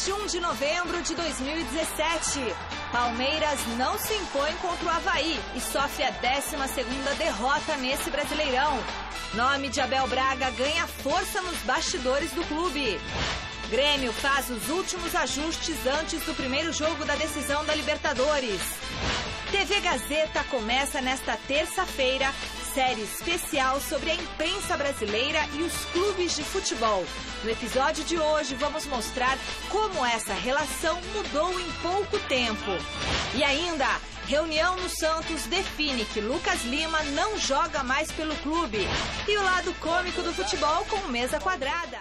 21 de novembro de 2017. Palmeiras não se impõe contra o Avaí e sofre a 12ª derrota nesse Brasileirão. Nome de Abel Braga ganha força nos bastidores do clube. Grêmio faz os últimos ajustes antes do primeiro jogo da decisão da Libertadores. TV Gazeta começa nesta terça-feira série especial sobre a imprensa brasileira e os clubes de futebol. No episódio de hoje vamos mostrar como essa relação mudou em pouco tempo. E ainda, reunião no Santos define que Lucas Lima não joga mais pelo clube. E o lado cômico do futebol com mesa quadrada.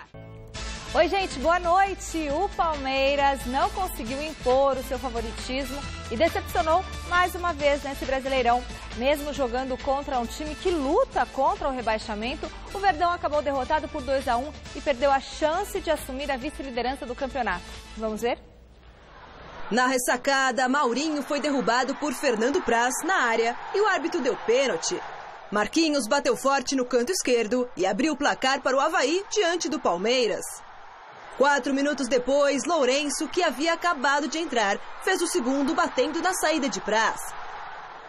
Oi, gente, boa noite. O Palmeiras não conseguiu impor o seu favoritismo e decepcionou mais uma vez nesse Brasileirão. Mesmo jogando contra um time que luta contra o rebaixamento, o Verdão acabou derrotado por 2-1 e perdeu a chance de assumir a vice-liderança do campeonato. Vamos ver? Na ressacada, Maurinho foi derrubado por Fernando Praz na área e o árbitro deu pênalti. Marquinhos bateu forte no canto esquerdo e abriu o placar para o Avaí diante do Palmeiras. 4 minutos depois, Lourenço, que havia acabado de entrar, fez o segundo batendo na saída de Praz.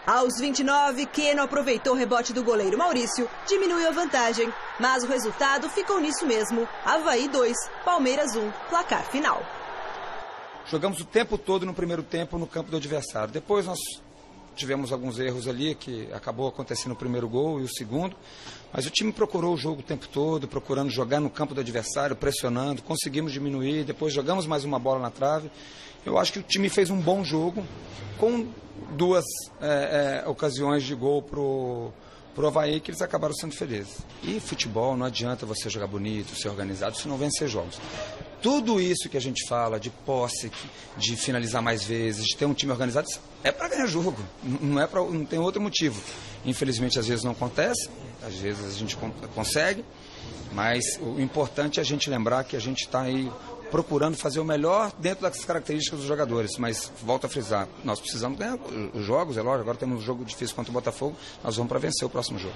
Aos 29, Keno aproveitou o rebote do goleiro Maurício, diminuiu a vantagem, mas o resultado ficou nisso mesmo. Avaí 2, Palmeiras 1, placar final. Jogamos o tempo todo no primeiro tempo no campo do adversário. Depois nós tivemos alguns erros ali, que acabou acontecendo o primeiro gol e o segundo. Mas o time procurou o jogo o tempo todo, procurando jogar no campo do adversário, pressionando, conseguimos diminuir, depois jogamos mais uma bola na trave. Eu acho que o time fez um bom jogo, com 2 ocasiões de gol pro Avaí, que eles acabaram sendo felizes. E futebol, não adianta você jogar bonito, ser organizado, se não vencer jogos. Tudo isso que a gente fala, de posse, de finalizar mais vezes, de ter um time organizado, é para ganhar jogo, não tem outro motivo. Infelizmente, às vezes não acontece, às vezes a gente consegue, mas o importante é a gente lembrar que a gente está aí procurando fazer o melhor dentro das características dos jogadores, mas volto a frisar, nós precisamos ganhar os jogos, é lógico, agora temos um jogo difícil contra o Botafogo, nós vamos para vencer o próximo jogo.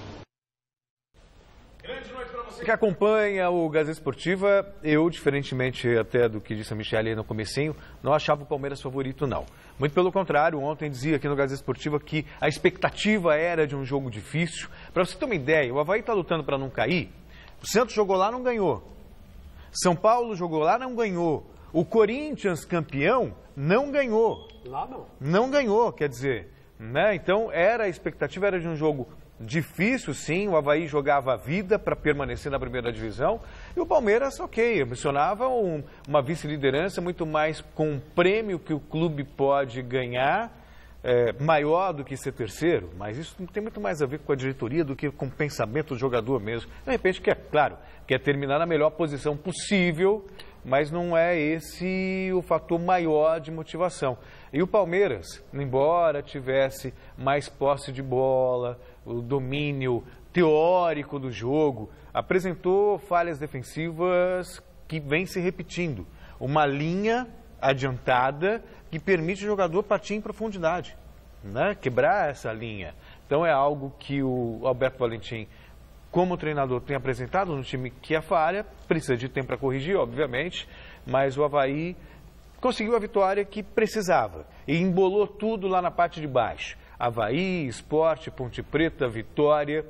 Você que acompanha o Gazeta Esportiva, eu, diferentemente até do que disse a Michele aí no comecinho, não achava o Palmeiras favorito, não. Muito pelo contrário, ontem dizia aqui no Gazeta Esportiva que a expectativa era de um jogo difícil. Para você ter uma ideia, o Avaí está lutando para não cair, o Santos jogou lá, não ganhou. São Paulo jogou lá, não ganhou. O Corinthians, campeão, não ganhou. Lá não. Não ganhou, quer dizer, né? Então, a expectativa era de um jogo difícil, sim. O Avaí jogava a vida para permanecer na primeira divisão. E o Palmeiras, ok, ambicionava uma vice-liderança muito mais com um prêmio que o clube pode ganhar, maior do que ser terceiro. Mas isso tem muito mais a ver com a diretoria do que com o pensamento do jogador mesmo. De repente, quer terminar na melhor posição possível, mas não é esse o fator maior de motivação. E o Palmeiras, embora tivesse mais posse de bola, o domínio teórico do jogo, apresentou falhas defensivas que vêm se repetindo. Uma linha adiantada que permite o jogador partir em profundidade, né? Quebrar essa linha. Então é algo que o Alberto Valentim, como treinador, tem apresentado no time que é falha, precisa de tempo para corrigir, obviamente, mas o Avaí conseguiu a vitória que precisava e embolou tudo lá na parte de baixo. Avaí, Sport, Ponte Preta, Vitória.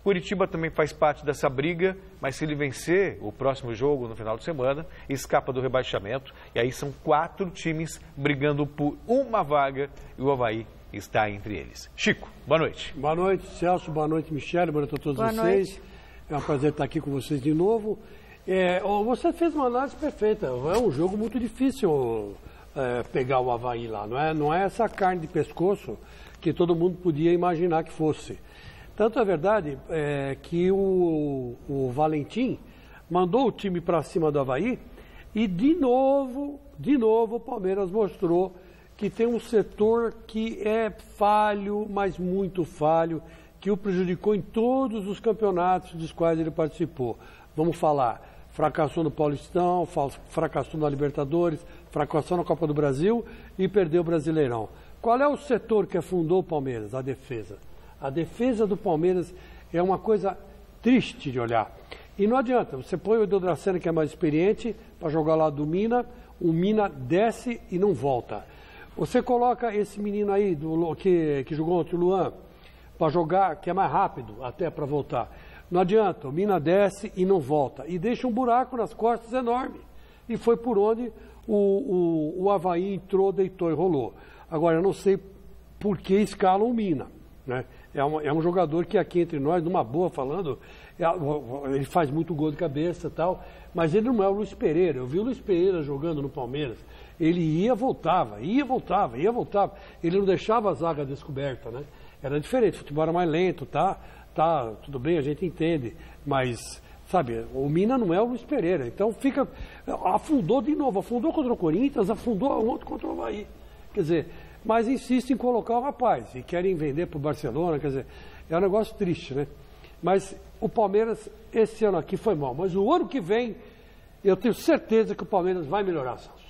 Curitiba também faz parte dessa briga, mas se ele vencer o próximo jogo no final de semana, escapa do rebaixamento. E aí são 4 times brigando por uma vaga e o Avaí está entre eles. Chico, boa noite. Boa noite, Celso. Boa noite, Michele. Boa noite a todos vocês. É um prazer estar aqui com vocês de novo. Você fez uma análise perfeita. É um jogo muito difícil pegar o Avaí lá. Não é essa carne de pescoço que todo mundo podia imaginar que fosse. Tanto é verdade que o Valentim mandou o time para cima do Avaí e de novo o Palmeiras mostrou que tem um setor que é falho, mas muito falho, que o prejudicou em todos os campeonatos dos quais ele participou. Vamos falar, fracassou no Paulistão, fracassou na Libertadores, fracassou na Copa do Brasil e perdeu o Brasileirão. Qual é o setor que afundou o Palmeiras? A defesa. A defesa do Palmeiras é uma coisa triste de olhar. E não adianta, você põe o Edu Dracena, que é mais experiente, para jogar lá do Mina, O Mina desce e não volta. Você coloca esse menino aí, que jogou ontem, o Luan, para jogar, que é mais rápido até para voltar. Não adianta, o Mina desce e não volta. E deixa um buraco nas costas enorme. E foi por onde o Avaí entrou, deitou e rolou. Agora, eu não sei por que escalam o Mina, né? É um jogador que aqui entre nós, numa boa falando, ele faz muito gol de cabeça e tal, mas ele não é o Luiz Pereira. Eu vi o Luiz Pereira jogando no Palmeiras. Ele ia, voltava. Ele não deixava a zaga descoberta, né? Era diferente, o futebol era mais lento, tá, tudo bem, a gente entende, mas, sabe, o Mina não é o Luiz Pereira. Então afundou de novo, afundou contra o Corinthians, afundou ontem contra o Avaí. Quer dizer, mas insiste em colocar o rapaz e querem vender para o Barcelona, quer dizer, é um negócio triste, né? Mas o Palmeiras, esse ano aqui foi mal, mas o ano que vem, eu tenho certeza que o Palmeiras vai melhorar, Santos.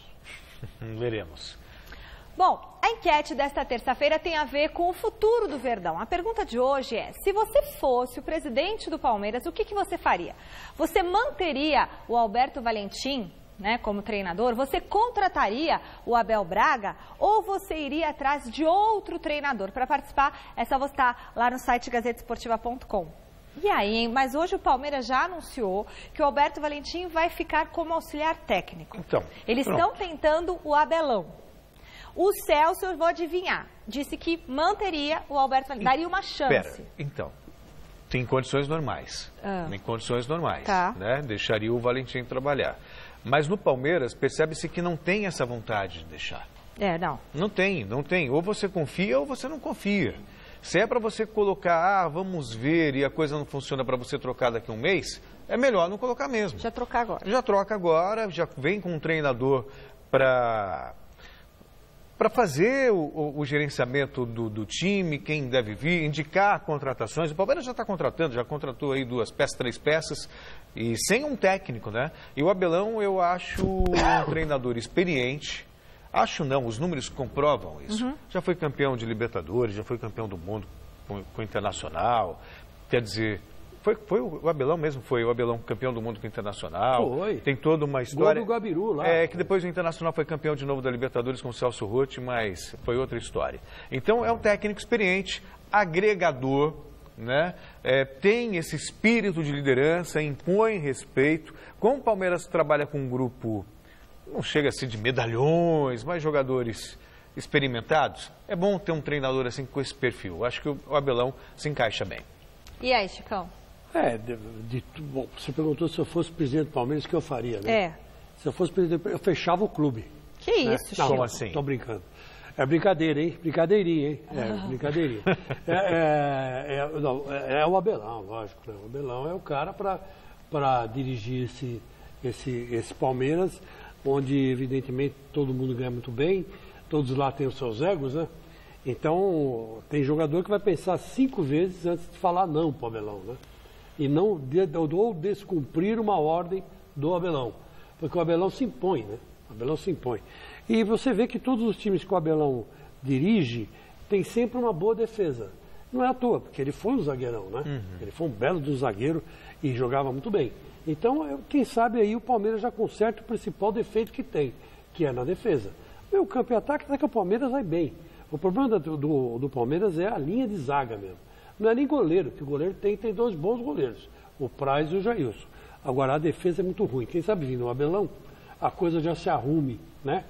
Veremos. Bom, a enquete desta terça-feira tem a ver com o futuro do Verdão. A pergunta de hoje é, se você fosse o presidente do Palmeiras, o que você faria? Você manteria o Alberto Valentim, né, como treinador? Você contrataria o Abel Braga ou você iria atrás de outro treinador? Para participar, é só votar lá no site gazetesportiva.com. E aí, hein? Mas hoje o Palmeiras já anunciou que o Alberto Valentim vai ficar como auxiliar técnico. Então, eles estão tentando o Abelão. O Celso, eu vou adivinhar, disse que manteria o Alberto Valentim, daria uma chance. Então, tem condições normais. Tem condições normais, tá, né? Deixaria o Valentim trabalhar. Mas no Palmeiras, percebe-se que não tem essa vontade de deixar. Não. Não tem. Ou você confia ou você não confia. Se é para você colocar, vamos ver, e a coisa não funciona para você trocar daqui a um mês, é melhor não colocar mesmo. Já trocar agora. Já troca agora, já vem com um treinador para fazer o gerenciamento do time, quem deve vir, indicar contratações. O Palmeiras já está contratando, já contratou aí 2 peças, 3 peças, e sem um técnico, né? E o Abelão, eu acho um treinador experiente. Acho não, os números comprovam isso. Já foi campeão de Libertadores, já foi campeão do mundo com o Internacional. Quer dizer, foi o Abelão mesmo, foi o Abelão campeão do mundo com o Internacional. Foi. Tem toda uma história. Gol do Gabiru lá. Que depois o Internacional foi campeão de novo da Libertadores com o Celso Roth, mas foi outra história. Então é um técnico experiente, agregador, né? Tem esse espírito de liderança, impõe respeito. Como o Palmeiras trabalha com um grupo, não chega a ser de medalhões, mas jogadores experimentados, é bom ter um treinador assim com esse perfil. Acho que o Abelão se encaixa bem. E aí, Chicão? Bom, você perguntou se eu fosse presidente do Palmeiras, o que eu faria, né? Se eu fosse presidente, eu fechava o clube. Que isso, Chico? Como assim? Estou brincando. É brincadeira, hein? Brincadeirinha, hein? Brincadeirinha. É o Abelão, lógico. Né? O Abelão é o cara para dirigir esse Palmeiras, onde, evidentemente, todo mundo ganha muito bem, todos lá têm os seus egos, né? Então, tem jogador que vai pensar 5 vezes antes de falar não para o Abelão, né? E não ou descumprir uma ordem do Abelão, porque o Abelão se impõe, né? O Abelão se impõe. E você vê que todos os times que o Abelão dirige tem sempre uma boa defesa. Não é à toa, porque ele foi um zagueirão, né? Ele foi um belo de um zagueiro e jogava muito bem. Então, quem sabe aí o Palmeiras já conserta o principal defeito que tem, que é na defesa. O campo e ataque, até que o Palmeiras vai bem. O problema do Palmeiras é a linha de zaga mesmo. Não é nem goleiro, que o goleiro tem 2 bons goleiros, o Praz e o Jailson. Agora, a defesa é muito ruim. Quem sabe vindo o Abelão, a coisa já se arrume, né?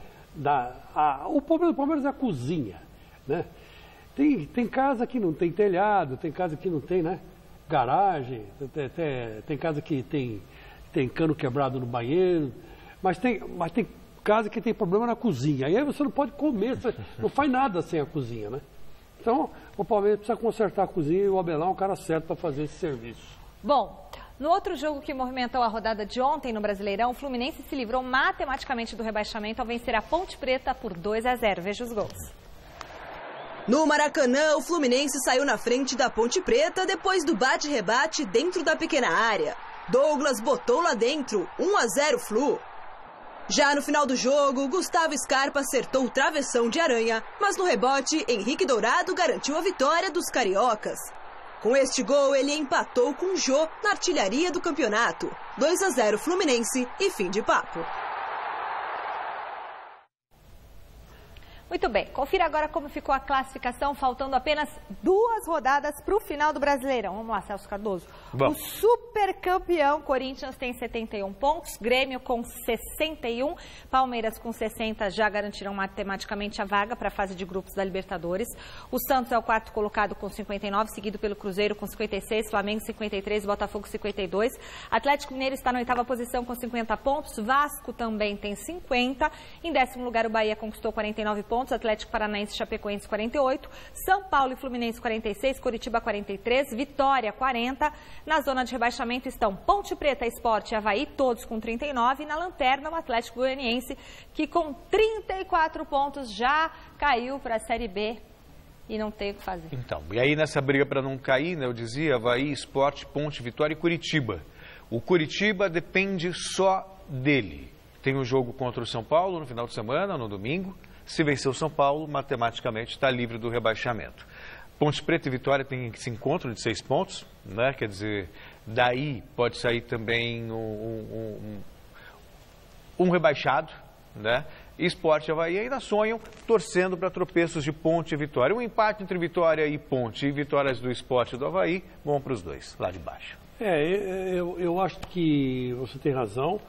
O problema do Palmeiras é a cozinha, né? Tem casa que não tem telhado, tem casa que não tem, né? Garagem, tem casa que tem cano quebrado no banheiro, mas tem casa que tem problema na cozinha. Aí você não pode comer, você não faz nada sem a cozinha, né? Então, o Palmeiras precisa consertar a cozinha e o Abelão é o cara certo para fazer esse serviço. Bom, no outro jogo que movimentou a rodada de ontem no Brasileirão, o Fluminense se livrou matematicamente do rebaixamento ao vencer a Ponte Preta por 2-0. Veja os gols. No Maracanã, o Fluminense saiu na frente da Ponte Preta depois do bate-rebate dentro da pequena área. Douglas botou lá dentro, 1-0 Flu. Já no final do jogo, Gustavo Scarpa acertou o travessão de Aranha, mas no rebote, Henrique Dourado garantiu a vitória dos cariocas. Com este gol, ele empatou com o Jô na artilharia do campeonato. 2-0 Fluminense e fim de papo. Muito bem, confira agora como ficou a classificação, faltando apenas 2 rodadas para o final do Brasileirão. Vamos lá, Celso Cardoso. Vamos. O supercampeão Corinthians tem 71 pontos, Grêmio com 61, Palmeiras com 60 já garantirão matematicamente a vaga para a fase de grupos da Libertadores. O Santos é o 4º colocado com 59, seguido pelo Cruzeiro com 56, Flamengo 53, Botafogo 52. Atlético Mineiro está na 8ª posição com 50 pontos, Vasco também tem 50. Em 10º lugar o Bahia conquistou 49 pontos. Atlético Paranaense e Chapecoense 48, São Paulo e Fluminense 46, Coritiba 43, Vitória 40. Na zona de rebaixamento estão Ponte Preta, Sport e Avaí, todos com 39. E na lanterna o Atlético Goianiense, que com 34 pontos já caiu para a Série B e não tem o que fazer. Então, e aí nessa briga para não cair, né, eu dizia, Avaí, Sport, Ponte, Vitória e Curitiba. O Curitiba depende só dele. Tem um jogo contra o São Paulo no final de semana, no domingo. Se vencer o São Paulo, matematicamente está livre do rebaixamento. Ponte Preta e Vitória têm esse encontro de 6 pontos, né? Quer dizer, daí pode sair também um rebaixado, né? Sport e Avaí ainda sonham torcendo para tropeços de Ponte e Vitória. Um empate entre Vitória e Ponte e vitórias do Sport e do Avaí, bom para os dois, lá de baixo. Eu acho que você tem razão.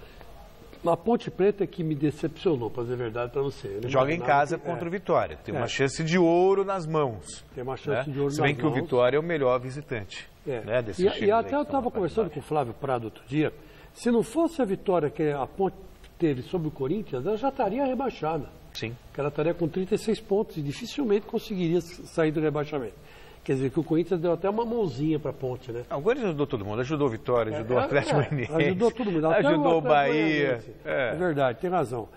A Ponte Preta é que me decepcionou, para dizer a verdade para você. Joga em casa contra o Vitória. Tem uma chance de ouro nas mãos. Tem uma chance de ouro nas mãos. Se bem que o Vitória é o melhor visitante. Né, desse e até eu estava conversando com o Flávio Prado outro dia. Se não fosse a vitória que a Ponte teve sobre o Corinthians, ela já estaria rebaixada. Sim. Porque ela estaria com 36 pontos e dificilmente conseguiria sair do rebaixamento. Quer dizer, que o Corinthians deu até uma mãozinha para a Ponte, né? O Corinthians ajudou todo mundo, ajudou o Vitória, ajudou o Atlético Goianiense. Ajudou todo mundo. Ajudou o Bahia. É verdade, tem razão.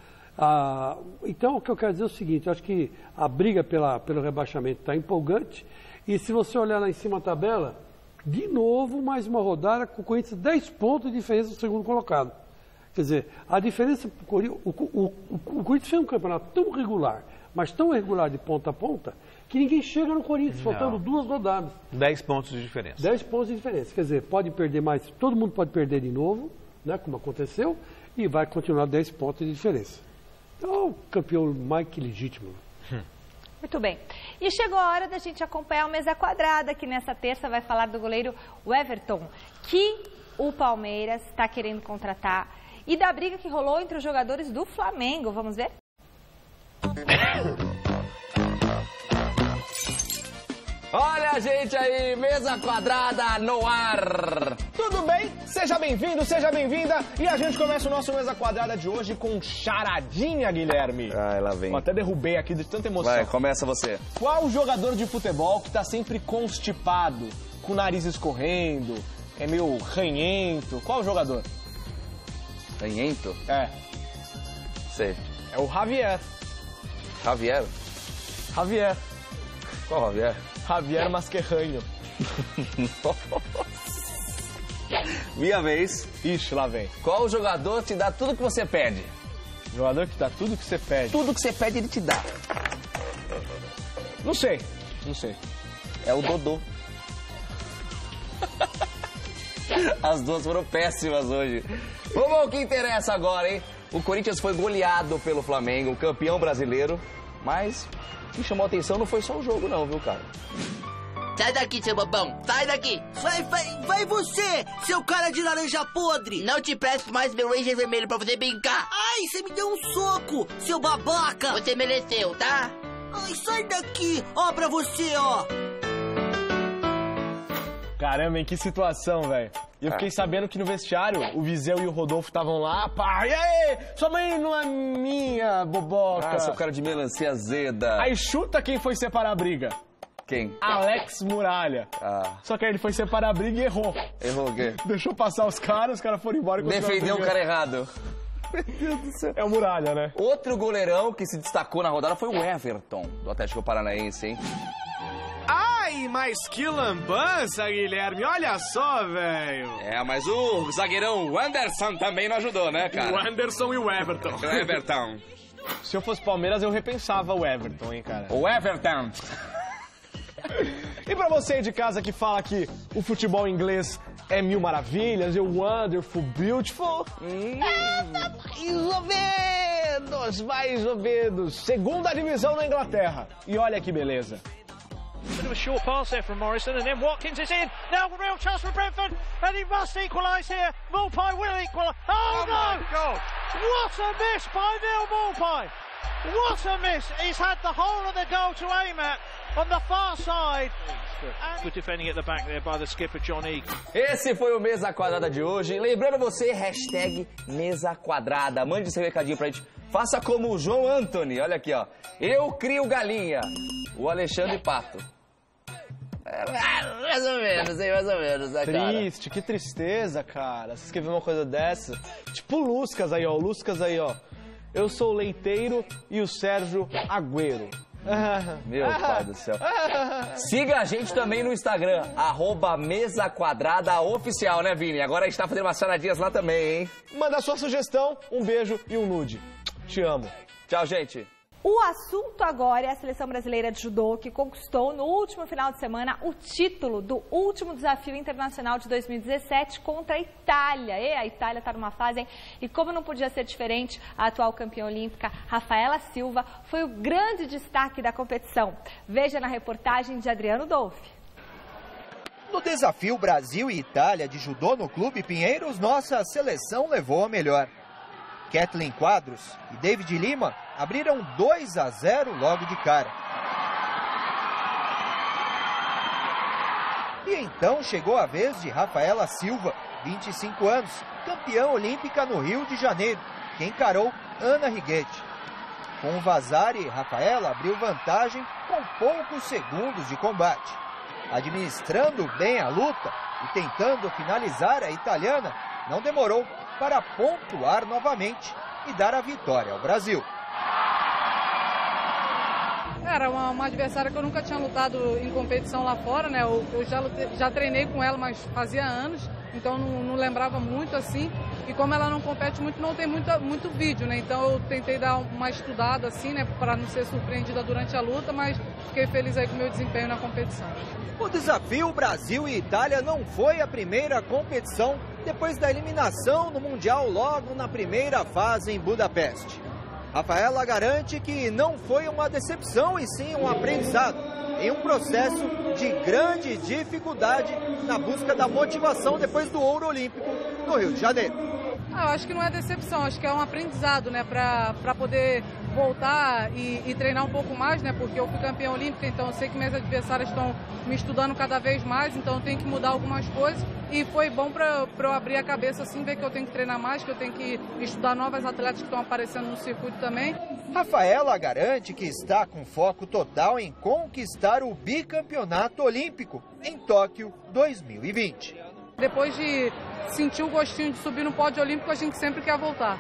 Então, o que eu quero dizer é o seguinte, eu acho que a briga pelo rebaixamento está empolgante, e se você olhar lá em cima da tabela, de novo, mais uma rodada com o Corinthians 10 pontos de diferença do segundo colocado. Quer dizer, a diferença, o Corinthians fez um campeonato tão regular, mas tão irregular de ponta a ponta, que ninguém chega no Corinthians, faltando 2 rodadas. 10 pontos de diferença. 10 pontos de diferença. Quer dizer, pode perder mais, todo mundo pode perder de novo, né, como aconteceu, e vai continuar 10 pontos de diferença. Então, o campeão mais que legítimo. Muito bem. E chegou a hora da gente acompanhar o Mesa Quadrada, que nessa terça vai falar do goleiro Everton, que o Palmeiras está querendo contratar, e da briga que rolou entre os jogadores do Flamengo. Vamos ver? Olha a gente aí, Mesa Quadrada no ar! Tudo bem? Seja bem-vindo, seja bem-vinda. E a gente começa o nosso Mesa Quadrada de hoje com charadinha, Guilherme. Ah, lá vem. Eu até derrubei aqui de tanta emoção. Vai, começa você. Qual jogador de futebol que tá sempre constipado, com o nariz escorrendo, é meio ranhento? Qual jogador? Ranhento? É. Sei. É o Javier. Javier? Javier. Qual Javier? Javier Mascherano. Minha vez. Ixi, lá vem. Qual jogador te dá tudo que você pede? Jogador que dá tudo que você pede. Tudo que você pede, ele te dá. Não sei, não sei. É o Dodô. As duas foram péssimas hoje. Vamos ao que interessa agora, hein? O Corinthians foi goleado pelo Flamengo, campeão brasileiro, mas o que chamou a atenção não foi só o jogo não, viu, cara? Sai daqui, seu bobão. Sai daqui. Vai você, seu cara de laranja podre. Não te presto mais meu Ranger vermelho pra você brincar. Ai, você me deu um soco, seu babaca. Você mereceu, tá? Ai, sai daqui. Ó pra você, ó. Caramba, em que situação, velho. E eu fiquei sabendo que no vestiário o Viseu e o Rodolfo estavam lá. Pá, e aí? Sua mãe não é minha, boboca. Ah, seu cara de melancia azeda. Aí chuta quem foi separar a briga. Quem? Alex Muralha. Ah. Só que aí ele foi separar a briga e errou. Errou o quê? Deixou passar os caras foram embora. E defendeu o cara errado. Meu Deus do céu. É o Muralha, né? Outro goleirão que se destacou na rodada foi o Everton, do Atlético Paranaense, hein? Ai, mas que lambança, Guilherme. Olha só, velho. É, mas o zagueirão Anderson também não ajudou, né, cara? O Anderson e o Everton. O Everton. Se eu fosse Palmeiras, eu repensava o Everton, hein, cara? O Everton. E pra você aí de casa que fala que o futebol inglês é mil maravilhas, é wonderful, beautiful... Mais ou menos. mais ou menos. Segunda divisão na Inglaterra. E olha que beleza. Bit of a short pass there from Morrison, and then Watkins is in. Now a real chance for Brentford, and he must equalise here. Maupay will equalise. Oh no! God. What a miss by Neil Maupay! What a miss! He's had the whole of the goal to aim at on the far side. Good defending at the back there by the skipper John Egan. Esse foi o Mesa Quadrada de hoje. Lembrando você, hashtag Mesa Quadrada. Mande seu recadinho pra gente. Faça como o João Anthony. Olha aqui, ó. Eu crio galinha. O Alexandre Pato. Mais ou menos, hein? Mais ou menos, né, cara? Triste, que tristeza, cara. Você escreveu uma coisa dessa. Tipo o Luscas aí, ó. O Luscas aí, ó. Eu sou o Leiteiro e o Sérgio Agüero. Meu pai do céu. Siga a gente também no Instagram, @mesaquadradaoficial, né, Vini? Agora a gente tá fazendo umas charadinhas lá também, hein? Manda sua sugestão, um beijo e um nude. Te amo. Tchau, gente. O assunto agora é a seleção brasileira de judô, que conquistou no último final de semana o título do último desafio internacional de 2017 contra a Itália. E a Itália está numa fase, hein? E como não podia ser diferente, a atual campeã olímpica, Rafaela Silva, foi o grande destaque da competição. Veja na reportagem de Adriano Dolfi. No desafio Brasil e Itália de judô no Clube Pinheiros, nossa seleção levou a melhor. Kathleen Quadros e David Lima abriram 2-0 logo de cara. E então chegou a vez de Rafaela Silva, 25 anos, campeã olímpica no Rio de Janeiro, que encarou Ana Righetti. Com o Vazari, Rafaela abriu vantagem com poucos segundos de combate. Administrando bem a luta e tentando finalizar a italiana, não demorou para pontuar novamente e dar a vitória ao Brasil. Era uma adversária que eu nunca tinha lutado em competição lá fora, né? Eu já treinei com ela, mas fazia anos, então não lembrava muito assim. E como ela não compete muito, não tem muito vídeo, né? Então eu tentei dar uma estudada assim, né? Para não ser surpreendida durante a luta, mas fiquei feliz aí com o meu desempenho na competição. O desafio Brasil e Itália não foi a primeira competição depois da eliminação no Mundial logo na primeira fase em Budapeste. Rafaela garante que não foi uma decepção e sim um aprendizado em um processo de grande dificuldade na busca da motivação depois do ouro olímpico no Rio de Janeiro. Eu acho que não é decepção, acho que é um aprendizado, né, para poder voltar e treinar um pouco mais, né, porque eu fui campeã olímpica, então eu sei que minhas adversárias estão me estudando cada vez mais, então eu tenho que mudar algumas coisas e foi bom para eu abrir a cabeça assim, ver que eu tenho que treinar mais, que eu tenho que estudar novas atletas que estão aparecendo no circuito também. Rafaela garante que está com foco total em conquistar o bicampeonato olímpico em Tóquio 2020. Depois de sentir o gostinho de subir no pódio olímpico, a gente sempre quer voltar.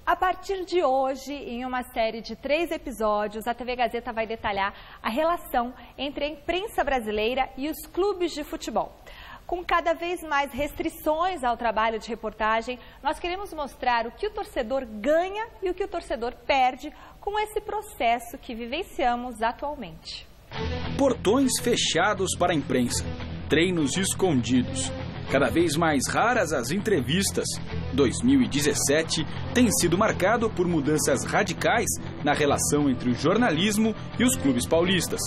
A partir de hoje, em uma série de 3 episódios, a TV Gazeta vai detalhar a relação entre a imprensa brasileira e os clubes de futebol. Com cada vez mais restrições ao trabalho de reportagem, nós queremos mostrar o que o torcedor ganha e o que o torcedor perde com esse processo que vivenciamos atualmente. Portões fechados para a imprensa, treinos escondidos, cada vez mais raras as entrevistas. 2017 tem sido marcado por mudanças radicais na relação entre o jornalismo e os clubes paulistas.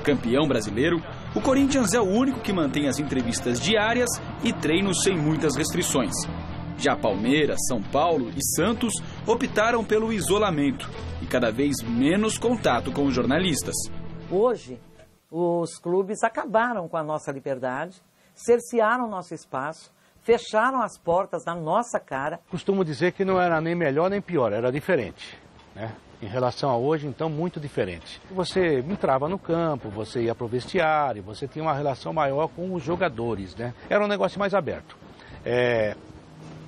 Campeão brasileiro, o Corinthians é o único que mantém as entrevistas diárias e treinos sem muitas restrições. Já Palmeiras, São Paulo e Santos optaram pelo isolamento e cada vez menos contato com os jornalistas. Hoje, os clubes acabaram com a nossa liberdade, cercearam o nosso espaço, fecharam as portas na nossa cara. Costumo dizer que não era nem melhor nem pior, era diferente, né? Em relação a hoje, então, muito diferente. Você entrava no campo, você ia para o vestiário, você tinha uma relação maior com os jogadores, né? Era um negócio mais aberto.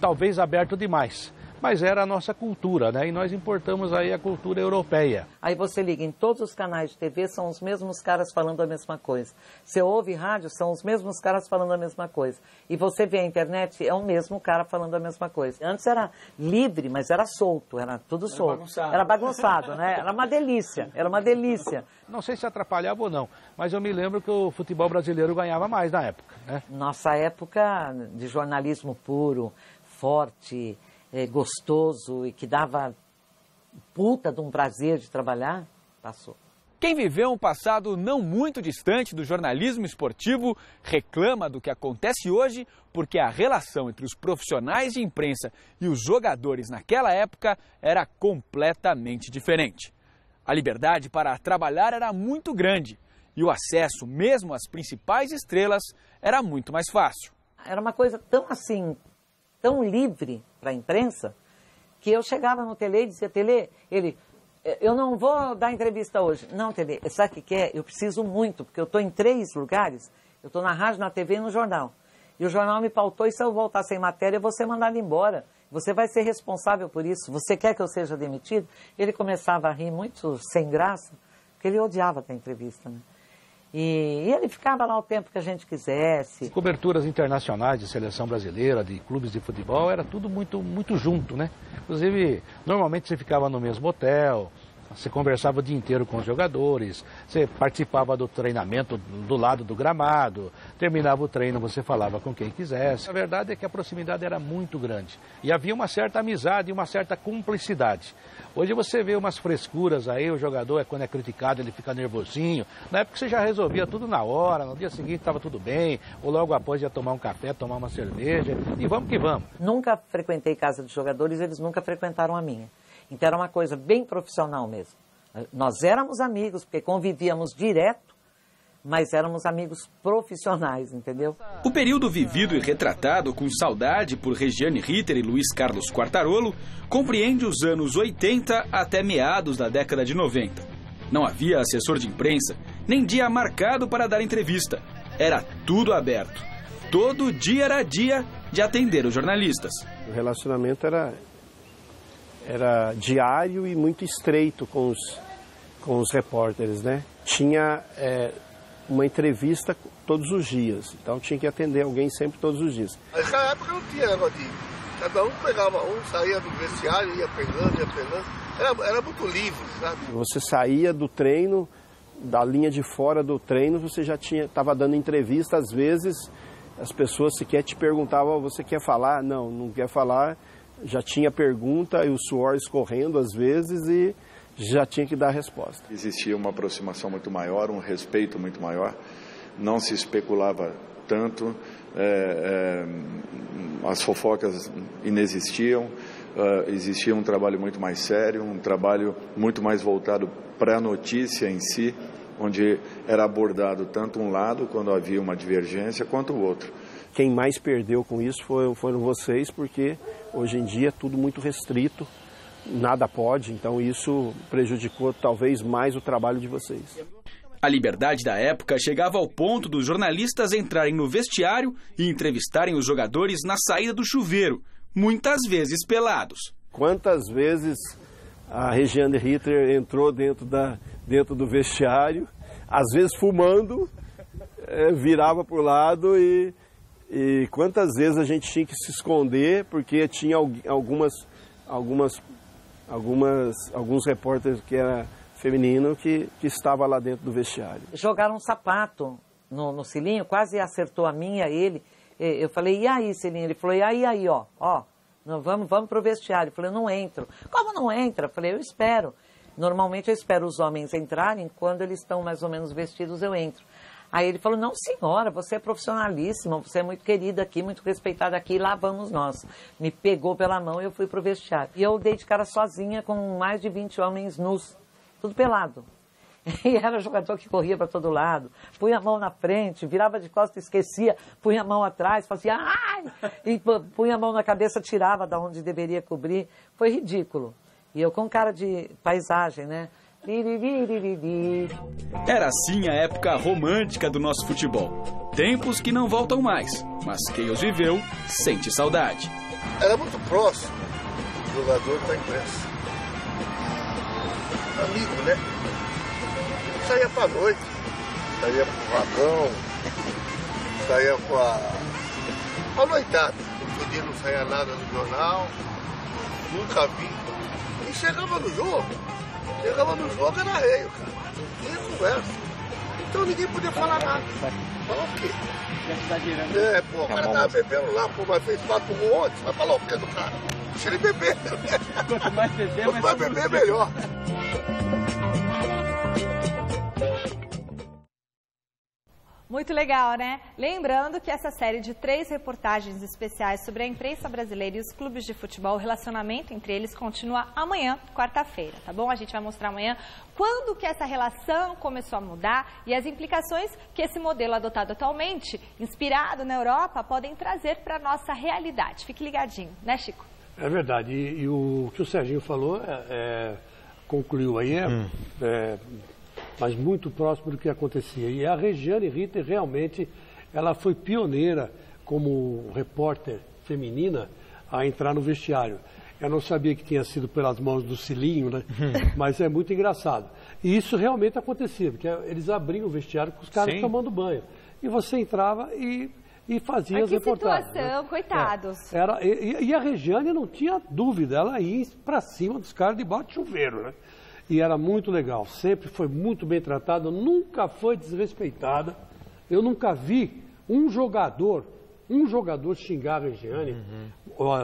Talvez aberto demais, mas era a nossa cultura, né? E nós importamos aí a cultura europeia. Aí você liga em todos os canais de TV, são os mesmos caras falando a mesma coisa. Você ouve rádio, são os mesmos caras falando a mesma coisa. E você vê a internet, é o mesmo cara falando a mesma coisa. Antes era livre, mas era solto, era tudo solto. Bagunçado. Era bagunçado, né? Era uma delícia, era uma delícia. Não sei se atrapalhava ou não, mas eu me lembro que o futebol brasileiro ganhava mais na época, né? Nossa época de jornalismo puro, forte, gostoso e que dava puta de um prazer de trabalhar, passou. Quem viveu um passado não muito distante do jornalismo esportivo reclama do que acontece hoje porque a relação entre os profissionais de imprensa e os jogadores naquela época era completamente diferente. A liberdade para trabalhar era muito grande e o acesso mesmo às principais estrelas era muito mais fácil. Era uma coisa tão assim, tão livre para a imprensa, que eu chegava no Tele e dizia, Tele, ele... Eu não vou dar entrevista hoje. Não, Tele, sabe o que é? Eu preciso muito, porque eu estou em 3 lugares. Eu estou na rádio, na TV e no jornal. E o jornal me pautou, e se eu voltar sem matéria, eu vou ser mandado embora. Você vai ser responsável por isso. Você quer que eu seja demitido? Ele começava a rir muito sem graça, porque ele odiava ter entrevista, né? E ele ficava lá o tempo que a gente quisesse. Coberturas internacionais de seleção brasileira, de clubes de futebol, era tudo muito junto, né? Inclusive, normalmente você ficava no mesmo hotel, você conversava o dia inteiro com os jogadores, você participava do treinamento do lado do gramado, terminava o treino, você falava com quem quisesse. A verdade é que a proximidade era muito grande e havia uma certa amizade e uma certa cumplicidade. Hoje você vê umas frescuras aí, o jogador, quando é criticado, ele fica nervosinho. Na época você já resolvia tudo na hora, no dia seguinte estava tudo bem, ou logo após ia tomar um café, tomar uma cerveja, e vamos que vamos. Nunca frequentei casa de jogadores, eles nunca frequentaram a minha. Então era uma coisa bem profissional mesmo. Nós éramos amigos, porque convivíamos direto, mas éramos amigos profissionais, entendeu? O período vivido e retratado com saudade por Regiane Ritter e Luiz Carlos Quartarolo compreende os anos 80 até meados da década de 90. Não havia assessor de imprensa, nem dia marcado para dar entrevista. Era tudo aberto. Todo dia era dia de atender os jornalistas. O relacionamento era diário e muito estreito com os repórteres, né? Tinha uma entrevista todos os dias, então tinha que atender alguém sempre todos os dias. Naquela época não tinha negócio de... Cada um pegava saía do vestiário, ia pegando. Era muito livre, sabe? Você saía do treino, da linha de fora do treino, você já estava dando entrevista, às vezes as pessoas sequer te perguntavam, você quer falar? Não quer falar. Já tinha pergunta e o suor escorrendo às vezes e já tinha que dar a resposta. Existia uma aproximação muito maior, um respeito muito maior, não se especulava tanto, as fofocas inexistiam, existia um trabalho muito mais sério, um trabalho muito mais voltado para a notícia em si, onde era abordado tanto um lado, quando havia uma divergência, quanto o outro. Quem mais perdeu com isso foram vocês, porque hoje em dia é tudo muito restrito, nada pode, então isso prejudicou talvez mais o trabalho de vocês. A liberdade da época chegava ao ponto dos jornalistas entrarem no vestiário e entrevistarem os jogadores na saída do chuveiro, muitas vezes pelados. Quantas vezes a Regiane Ritter entrou dentro do vestiário, às vezes fumando, virava para o lado e quantas vezes a gente tinha que se esconder porque tinha alguns repórteres que era feminino que estava lá dentro do vestiário. Jogaram um sapato no Cilinho, quase acertou a minha, ele. Eu falei, e aí, Cilinho? Ele falou, e aí, ó, vamos pro vestiário. Eu falei, eu não entro. Como não entra? Eu falei, eu espero. Normalmente eu espero os homens entrarem, quando eles estão mais ou menos vestidos, eu entro. Aí ele falou, não senhora, você é profissionalíssima, você é muito querida aqui, muito respeitada aqui, lá vamos nós. Me pegou pela mão e eu fui pro vestiário. E eu dei de cara sozinha com mais de 20 homens nus, tudo pelado. E era jogador que corria para todo lado, punha a mão na frente, virava de costas, esquecia, punha a mão atrás, fazia ai! E punha a mão na cabeça, tirava da onde deveria cobrir. Foi ridículo. E eu com cara de paisagem, né? Era assim a época romântica do nosso futebol. Tempos que não voltam mais, mas quem os viveu sente saudade. Era muito próximo do jogador da imprensa. Amigo, né? Saía pra noite, saía pro vagão, saía com a noitada. No dia não saía nada no jornal, nunca vi. E chegava no jogo era arreio, cara. Não tinha conversa. Então ninguém podia falar nada. Falar o quê? Exagerando. É, pô, o cara tava bebendo lá, pô, mas fez 4 gols ontem, vai falar o quê do cara? Deixa ele beber. Quanto mais beber, Quanto mais beber, melhor. Muito legal, né? Lembrando que essa série de 3 reportagens especiais sobre a imprensa brasileira e os clubes de futebol, o relacionamento entre eles continua amanhã, quarta-feira, tá bom? A gente vai mostrar amanhã quando que essa relação começou a mudar e as implicações que esse modelo adotado atualmente, inspirado na Europa, podem trazer para a nossa realidade. Fique ligadinho, né, Chico? É verdade. E o que o Serginho falou concluiu aí, mas muito próximo do que acontecia. E a Regiane Ritter realmente, ela foi pioneira como repórter feminina a entrar no vestiário. Eu não sabia que tinha sido pelas mãos do Cilinho, né? Mas é muito engraçado. E isso realmente acontecia, porque eles abriam o vestiário com os caras tomando banho. E você entrava e fazia as reportagens. Que situação, né? Coitados. E a Regiane não tinha dúvida, ela ia para cima dos caras debaixo de chuveiro, né? E era muito legal, sempre foi muito bem tratada, nunca foi desrespeitada. Eu nunca vi um jogador xingar a Regiane,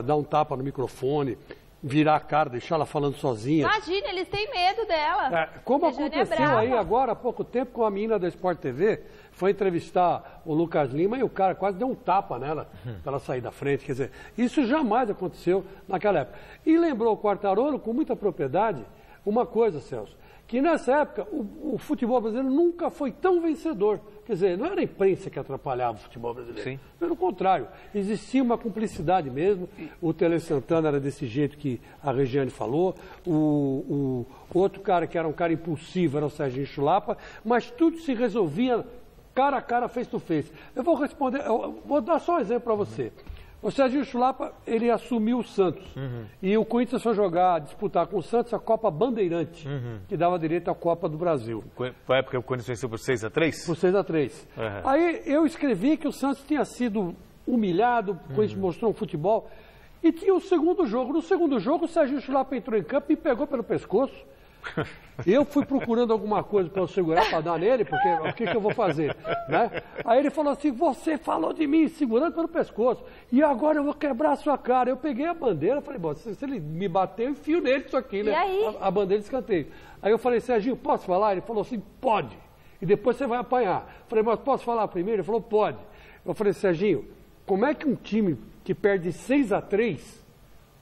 dar um tapa no microfone, virar a cara, deixar ela falando sozinha. Imagina, eles têm medo dela. Como aconteceu aí agora há pouco tempo com a menina da Sport TV, foi entrevistar o Lucas Lima e o cara quase deu um tapa nela para ela sair da frente. Quer dizer, isso jamais aconteceu naquela época. E lembrou o Quartarolo com muita propriedade uma coisa, Celso, que nessa época o futebol brasileiro nunca foi tão vencedor. Quer dizer, não era a imprensa que atrapalhava o futebol brasileiro. Sim. Pelo contrário, existia uma cumplicidade mesmo. O Tele Santana era desse jeito que a Regiane falou. O outro cara que era um cara impulsivo era o Serginho Chulapa. Mas tudo se resolvia cara a cara, face to face. Eu vou dar só um exemplo para você. O Serginho Chulapa, ele assumiu o Santos. E o Corinthians foi disputar com o Santos a Copa Bandeirante, que dava direito à Copa do Brasil. Foi a época que o Corinthians venceu por 6-3? Por 6-3. Aí eu escrevi que o Santos tinha sido humilhado, o Corinthians mostrou um futebol. E tinha o segundo jogo. No segundo jogo, o Serginho Chulapa entrou em campo e me pegou pelo pescoço. Eu fui procurando alguma coisa para eu segurar, para dar nele, porque o que eu vou fazer, né? Aí ele falou assim, você falou de mim, segurando pelo pescoço, e agora eu vou quebrar a sua cara. Eu peguei a bandeira, falei, bom, se ele me bater, eu enfio nele isso aqui, né? E aí? A bandeira de escanteio. Aí eu falei, Serginho, posso falar? Ele falou assim, pode. E depois você vai apanhar. Eu falei, mas posso falar primeiro? Ele falou, pode. Eu falei, Serginho, como é que um time que perde 6-3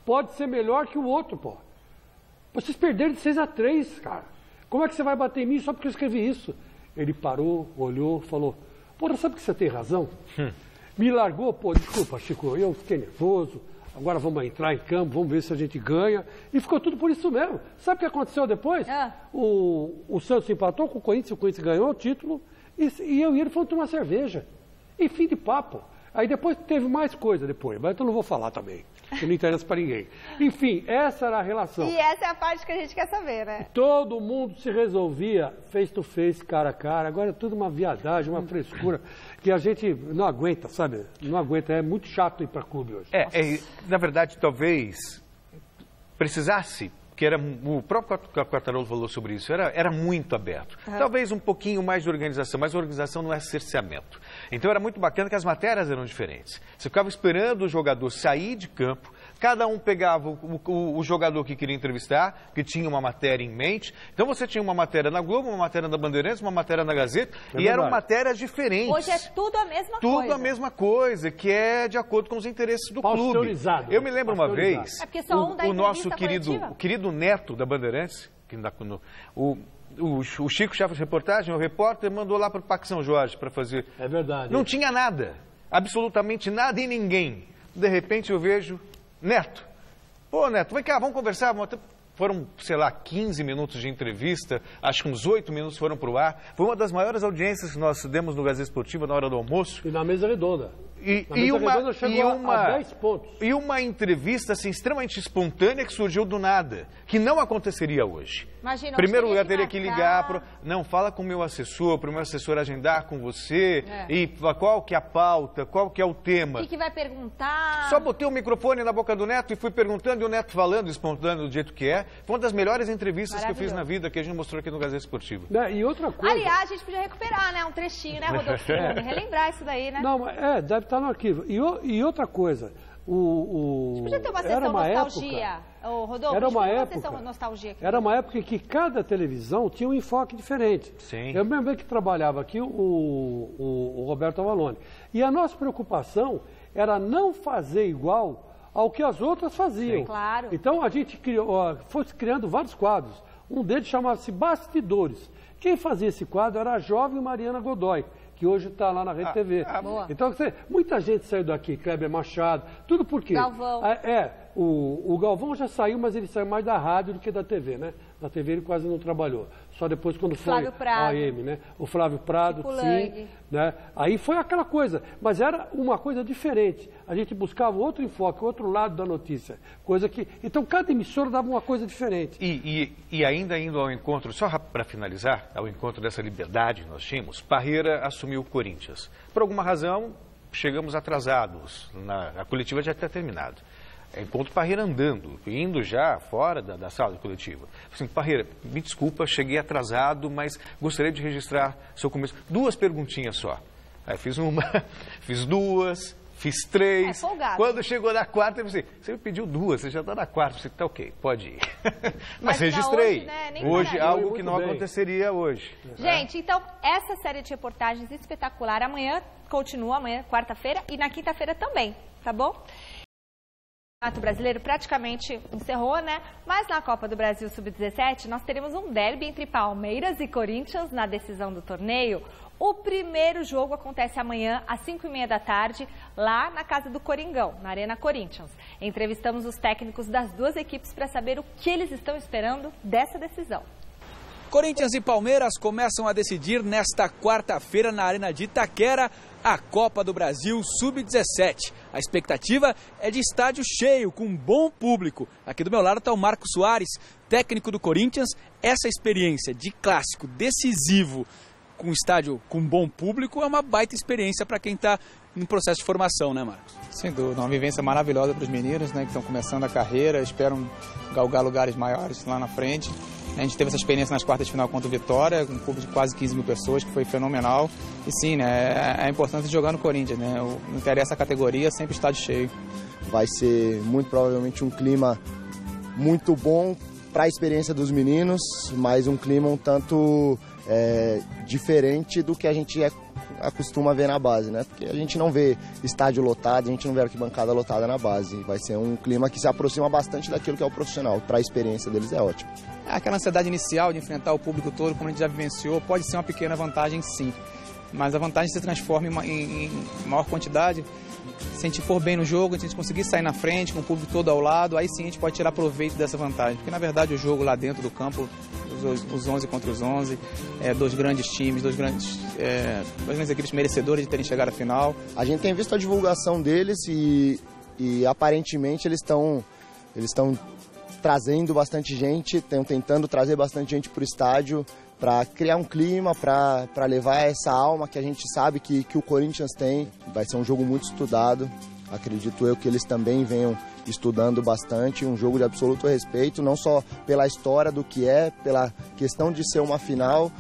pode ser melhor que o outro, pô? Vocês perderam de 6-3, cara. Como é que você vai bater em mim só porque eu escrevi isso? Ele parou, olhou, falou, pô, sabe que você tem razão? Me largou, pô, desculpa, Chico, eu fiquei nervoso, agora vamos entrar em campo, vamos ver se a gente ganha. E ficou tudo por isso mesmo. Sabe o que aconteceu depois? O Santos empatou com o Corinthians ganhou o título, e eu e ele fomos tomar cerveja. E fim de papo. Aí depois teve mais coisa depois, mas eu não vou falar também, que não interessa para ninguém. Enfim, essa era a relação. E essa é a parte que a gente quer saber, né? Todo mundo se resolvia face to face, cara a cara. Agora é tudo uma viadagem, uma frescura, que a gente não aguenta, sabe? Não aguenta, é muito chato ir para clube hoje. Na verdade, talvez precisasse, que era o próprio Quartarolo falou sobre isso, era muito aberto. Talvez um pouquinho mais de organização, mas a organização não é cerceamento. Então era muito bacana que as matérias eram diferentes. Você ficava esperando o jogador sair de campo, cada um pegava o jogador que queria entrevistar, que tinha uma matéria em mente. Então você tinha uma matéria na Globo, uma matéria na Bandeirantes, uma matéria na Gazeta, e eram matérias diferentes. Hoje é tudo a mesma coisa. Tudo a mesma coisa, que é de acordo com os interesses do clube. Eu me lembro uma vez, o nosso querido Neto da Bandeirantes, o Chico, chefe de reportagem, o repórter, mandou lá para o Parque São Jorge para fazer. É verdade. Não tinha nada, absolutamente nada e ninguém. De repente eu vejo, Neto, pô Neto, vem cá, vamos conversar. Foram, sei lá, 15 minutos de entrevista, acho que uns 8 minutos foram para o ar. Foi uma das maiores audiências que nós demos no Gazeta Esportiva na hora do almoço. E na mesa redonda. E uma 10 pontos. E uma entrevista assim, extremamente espontânea que surgiu do nada, que não aconteceria hoje. Imagina, primeiro lugar, teria que ligar não, fala com o meu assessor, para o meu assessor agendar com você, e qual que é a pauta, qual que é o tema. O que vai perguntar? Só botei o microfone na boca do Neto e fui perguntando, e o Neto falando, espontâneo do jeito que é. Foi uma das melhores entrevistas que eu fiz na vida, que a gente mostrou aqui no Gazeta Esportiva. E outra coisa... Aliás, a gente podia recuperar, né? Um trechinho, né, Rodolfinho? Relembrar isso daí, né? Não, deve estar no arquivo. E outra coisa... A gente podia ter uma sessão nostalgia, Rodolfo, era uma época, nostalgia aqui. Era uma época que cada televisão tinha um enfoque diferente. Sim. Eu mesmo que trabalhava aqui, o Roberto Avalone. E a nossa preocupação era não fazer igual ao que as outras faziam. Sim, claro. Então a gente foi criando vários quadros. Um deles chamava-se Bastidores. Quem fazia esse quadro era a jovem Mariana Godoy, que hoje está lá na Rede TV. Então, muita gente saiu daqui, Kleber Machado, tudo por quê? Galvão. O Galvão já saiu, mas ele saiu mais da rádio do que da TV, né? Na TV ele quase não trabalhou. Só depois quando foi Flávio Prado. AM, né? O Flávio Prado, sim. Né? Aí foi aquela coisa, mas era uma coisa diferente. A gente buscava outro enfoque, outro lado da notícia. Coisa que... Então, cada emissora dava uma coisa diferente. E ainda indo ao encontro, só para finalizar, ao encontro dessa liberdade que nós tínhamos, Parreira assumiu o Corinthians. Por alguma razão, chegamos atrasados. A coletiva já tinha terminado. Encontro Parreira andando, indo já fora da sala de coletiva. Assim, Parreira, me desculpa, cheguei atrasado, mas gostaria de registrar seu começo. 2 perguntinhas só. Aí fiz uma, fiz 2, fiz 3. Quando chegou na 4, eu pensei, você me pediu 2, você já está na 4. Eu falei, tá ok, pode ir. Mas registrei. Hoje, né, algo que não aconteceria hoje. Gente, então, essa série de reportagens espetacular amanhã continua, amanhã, quarta-feira, e na quinta-feira também, tá bom? O Campeonato Brasileiro praticamente encerrou, né? Mas na Copa do Brasil Sub-17 nós teremos um derby entre Palmeiras e Corinthians na decisão do torneio. O primeiro jogo acontece amanhã às 5h30 da tarde, lá na casa do Coringão, na Arena Corinthians. Entrevistamos os técnicos das duas equipes para saber o que eles estão esperando dessa decisão. Corinthians e Palmeiras começam a decidir nesta quarta-feira na Arena de Itaquera a Copa do Brasil Sub-17. A expectativa é de estádio cheio, com bom público. Aqui do meu lado está o Marcos Soares, técnico do Corinthians. Essa experiência de clássico decisivo com estádio com bom público é uma baita experiência para quem está no processo de formação, né, Marcos? Sem dúvida, uma vivência maravilhosa para os meninos, né, que estão começando a carreira, esperam galgar lugares maiores lá na frente. A gente teve essa experiência nas quartas de final contra o Vitória, com um público de quase 15 mil pessoas, que foi fenomenal. E sim, né, é a importância de jogar no Corinthians, né? Não interessa a categoria, sempre estádio cheio. Vai ser muito provavelmente um clima muito bom para a experiência dos meninos, mas um clima um tanto diferente do que a gente acostuma ver na base, né? Porque a gente não vê estádio lotado, a gente não vê arquibancada lotada na base. Vai ser um clima que se aproxima bastante daquilo que é o profissional. Para a experiência deles é ótimo. Aquela ansiedade inicial de enfrentar o público todo, como a gente já vivenciou, pode ser uma pequena vantagem, sim. Mas a vantagem se transforma em maior quantidade. Se a gente for bem no jogo, se a gente conseguir sair na frente, com o público todo ao lado, aí sim a gente pode tirar proveito dessa vantagem. Porque, na verdade, o jogo lá dentro do campo, os 11 contra os 11, dois grandes times, duas grandes equipes merecedoras de terem chegado à final. A gente tem visto a divulgação deles e aparentemente eles estão trazendo bastante gente, estão tentando trazer bastante gente para o estádio, para criar um clima, para levar essa alma que a gente sabe que o Corinthians tem. Vai ser um jogo muito estudado, acredito eu que eles também venham estudando bastante, um jogo de absoluto respeito, não só pela história do que é, pela questão de ser uma final.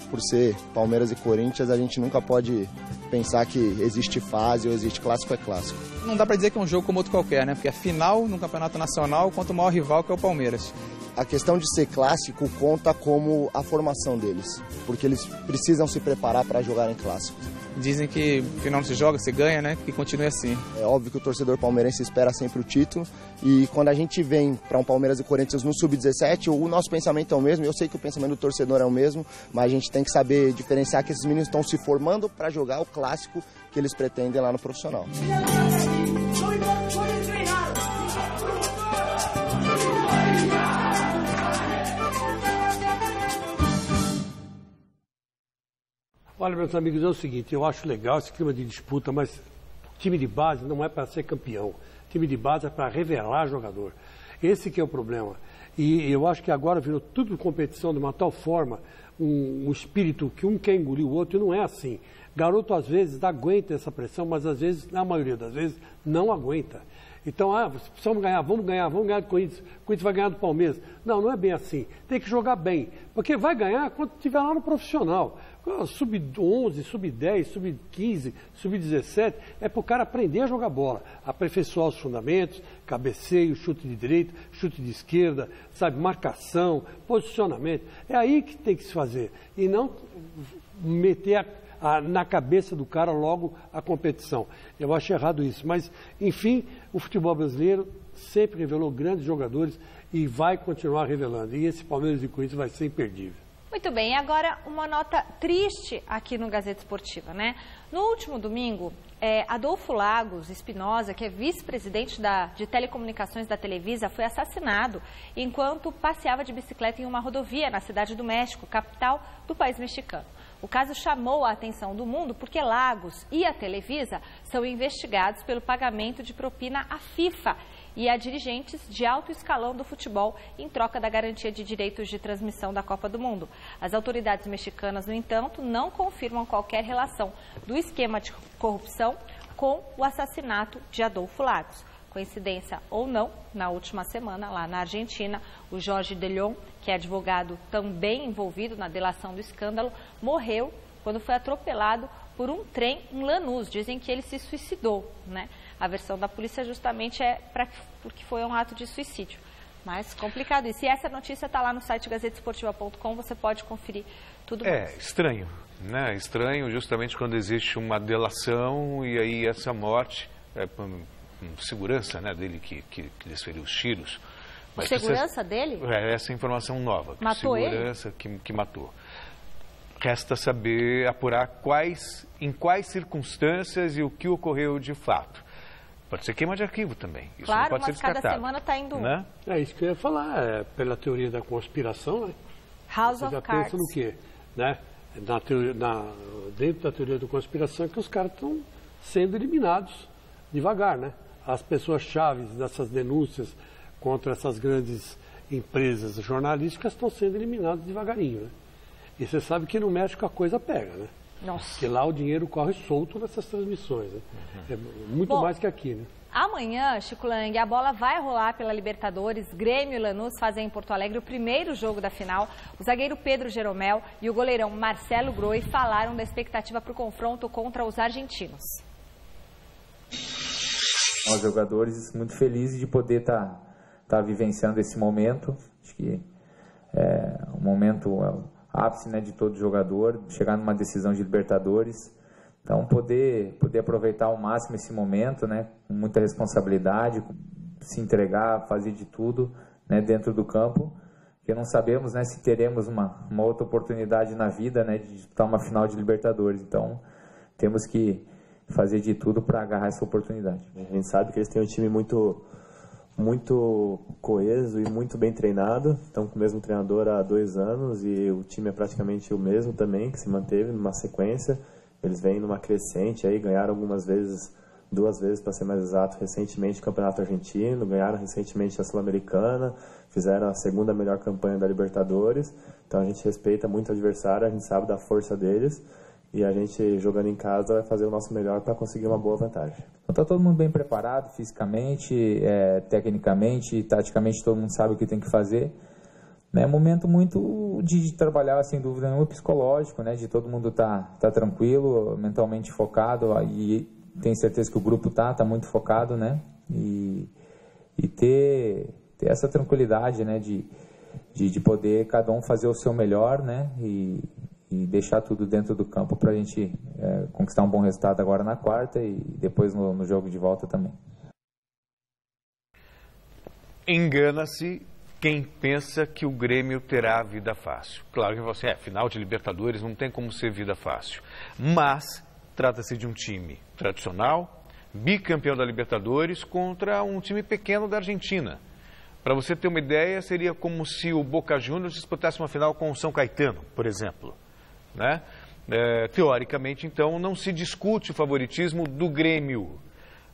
Por ser Palmeiras e Corinthians, a gente nunca pode pensar que existe fase ou existe clássico é clássico. Não dá para dizer que é um jogo como outro qualquer, né? Porque é final no campeonato nacional contra o maior rival, que é o Palmeiras. A questão de ser clássico conta como a formação deles, porque eles precisam se preparar para jogar em clássico. Dizem que final não se joga, se ganha, né? Que continue assim. É óbvio que o torcedor palmeirense espera sempre o título, e quando a gente vem para um Palmeiras e Corinthians no Sub-17, o nosso pensamento é o mesmo. Eu sei que o pensamento do torcedor é o mesmo, mas a gente tem que saber diferenciar que esses meninos estão se formando para jogar o clássico que eles pretendem lá no profissional. Olha, meus amigos, é o seguinte, eu acho legal esse clima de disputa, mas time de base não é para ser campeão. Time de base é para revelar jogador. Esse que é o problema. E eu acho que agora virou tudo competição de uma tal forma, um espírito que um quer engolir o outro, e não é assim. Garoto, às vezes, aguenta essa pressão, mas às vezes, na maioria das vezes, não aguenta. Então, precisamos ganhar, vamos ganhar do Corinthians. O Corinthians vai ganhar do Palmeiras. Não, não é bem assim. Tem que jogar bem. Porque vai ganhar quando estiver lá no profissional. Sub-11, sub-10, sub-15, sub-17, é para o cara aprender a jogar bola, aperfeiçoar os fundamentos, cabeceio, chute de direita, chute de esquerda, sabe, marcação, posicionamento. É aí que tem que se fazer. E não meter na cabeça do cara logo a competição. Eu acho errado isso. Mas, enfim, o futebol brasileiro sempre revelou grandes jogadores e vai continuar revelando. E esse Palmeiras e Corinthians vai ser imperdível. Muito bem, e agora uma nota triste aqui no Gazeta Esportiva, né? No último domingo, Adolfo Lagos Espinosa, que é vice-presidente de telecomunicações da Televisa, foi assassinado enquanto passeava de bicicleta em uma rodovia na Cidade do México, capital do país mexicano. O caso chamou a atenção do mundo porque Lagos e a Televisa são investigados pelo pagamento de propina à FIFA e a dirigentes de alto escalão do futebol em troca da garantia de direitos de transmissão da Copa do Mundo. As autoridades mexicanas, no entanto, não confirmam qualquer relação do esquema de corrupção com o assassinato de Adolfo Lagos. Coincidência ou não, na última semana, lá na Argentina, o Jorge de Leon, que é advogado também envolvido na delação do escândalo, morreu quando foi atropelado por um trem em Lanús. Dizem que ele se suicidou, né? A versão da polícia justamente porque foi um ato de suicídio. Mas complicado isso. E essa notícia está lá no site gazetesportiva.com, você pode conferir tudo mais. Estranho, né? Estranho justamente quando existe uma delação e aí essa morte, segurança, né, dele que desferiu os tiros. Mas segurança dele? Essa informação nova. Matou segurança ele? Que matou. Resta saber, apurar em quais circunstâncias e o que ocorreu de fato. Pode ser queima de arquivo também. Isso claro, não pode ser mas cada descartado, semana está indo um. Né? É isso que eu ia falar, pela teoria da conspiração, né? House Você of já Cards. pensa no quê? Né? Dentro da teoria da conspiração é que os caras estão sendo eliminados devagar, né? As pessoas chaves dessas denúncias contra essas grandes empresas jornalísticas estão sendo eliminadas devagarinho, né? E você sabe que no México a coisa pega, né? Nossa. Porque lá o dinheiro corre solto nessas transmissões, né? É muito mais que aqui, né? Amanhã, Chico Lang, a bola vai rolar pela Libertadores. Grêmio e Lanús fazem em Porto Alegre o primeiro jogo da final. O zagueiro Pedro Jeromel e o goleirão Marcelo Groi falaram da expectativa para o confronto contra os argentinos. Nós jogadores muito felizes de poder estar vivenciando esse momento. Acho que é um momento ápice, né, de todo jogador, chegar numa decisão de Libertadores. Então, poder aproveitar ao máximo esse momento, né, com muita responsabilidade, se entregar, fazer de tudo, né, dentro do campo, porque não sabemos, né, se teremos uma outra oportunidade na vida, né, de disputar uma final de Libertadores. Então, temos que fazer de tudo para agarrar essa oportunidade. A gente sabe que eles têm um time muito coeso e muito bem treinado. Estão com o mesmo treinador há 2 anos e o time é praticamente o mesmo também, que se manteve numa sequência. Eles vêm numa crescente aí, ganharam algumas vezes, 2 vezes para ser mais exato, recentemente o Campeonato Argentino, ganharam recentemente a Sul-Americana, fizeram a 2ª melhor campanha da Libertadores. Então a gente respeita muito o adversário, a gente sabe da força deles e a gente jogando em casa vai fazer o nosso melhor para conseguir uma boa vantagem. Está todo mundo bem preparado fisicamente, tecnicamente, taticamente, todo mundo sabe o que tem que fazer. É um momento muito de trabalhar, sem dúvida nenhuma, psicológico, né? De todo mundo tá tranquilo, mentalmente focado, e tenho certeza que o grupo tá muito focado, né? E ter essa tranquilidade, né? De poder cada um fazer o seu melhor, né? E deixar tudo dentro do campo para a gente conquistar um bom resultado agora na quarta e depois no jogo de volta também. Engana-se quem pensa que o Grêmio terá vida fácil. Claro que você final de Libertadores não tem como ser vida fácil. Mas trata-se de um time tradicional, bicampeão da Libertadores, contra um time pequeno da Argentina. Para você ter uma ideia, seria como se o Boca Juniors disputasse uma final com o São Caetano, por exemplo. Né? Teoricamente, então, não se discute o favoritismo do Grêmio.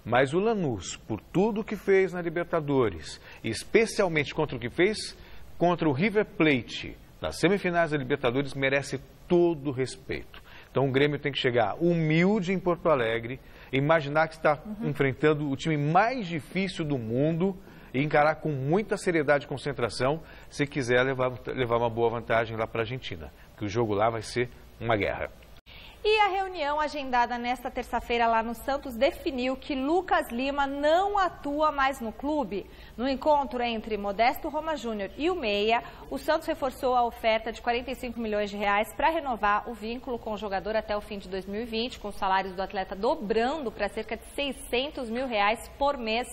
Mas o Lanús, por tudo que fez na Libertadores, especialmente contra o que fez contra o River Plate, nas semifinais da Libertadores, merece todo o respeito. Então o Grêmio tem que chegar humilde em Porto Alegre, imaginar que está enfrentando o time mais difícil do mundo e encarar com muita seriedade e concentração se quiser levar uma boa vantagem lá para a Argentina, porque o jogo lá vai ser uma guerra. E a reunião agendada nesta terça-feira lá no Santos definiu que Lucas Lima não atua mais no clube. No encontro entre Modesto Roma Júnior e o Meia, o Santos reforçou a oferta de 45 milhões de reais para renovar o vínculo com o jogador até o fim de 2020, com os salários do atleta dobrando para cerca de 600 mil reais por mês,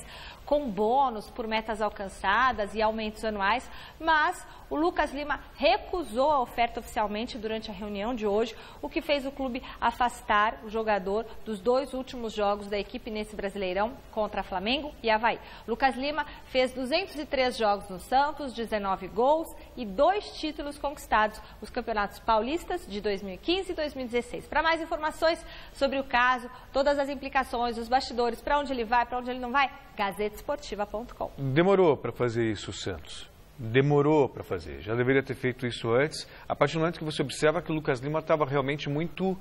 com bônus por metas alcançadas e aumentos anuais, mas o Lucas Lima recusou a oferta oficialmente durante a reunião de hoje, o que fez o clube afastar o jogador dos 2 últimos jogos da equipe nesse Brasileirão contra Flamengo e Avaí. Lucas Lima fez 203 jogos no Santos, 19 gols e 2 títulos conquistados, os campeonatos paulistas de 2015 e 2016. Para mais informações sobre o caso, todas as implicações, os bastidores, para onde ele vai, para onde ele não vai, gazetesportiva.com. Demorou para fazer isso, Santos. Demorou para fazer. Já deveria ter feito isso antes. A partir do momento que você observa que o Lucas Lima estava realmente muito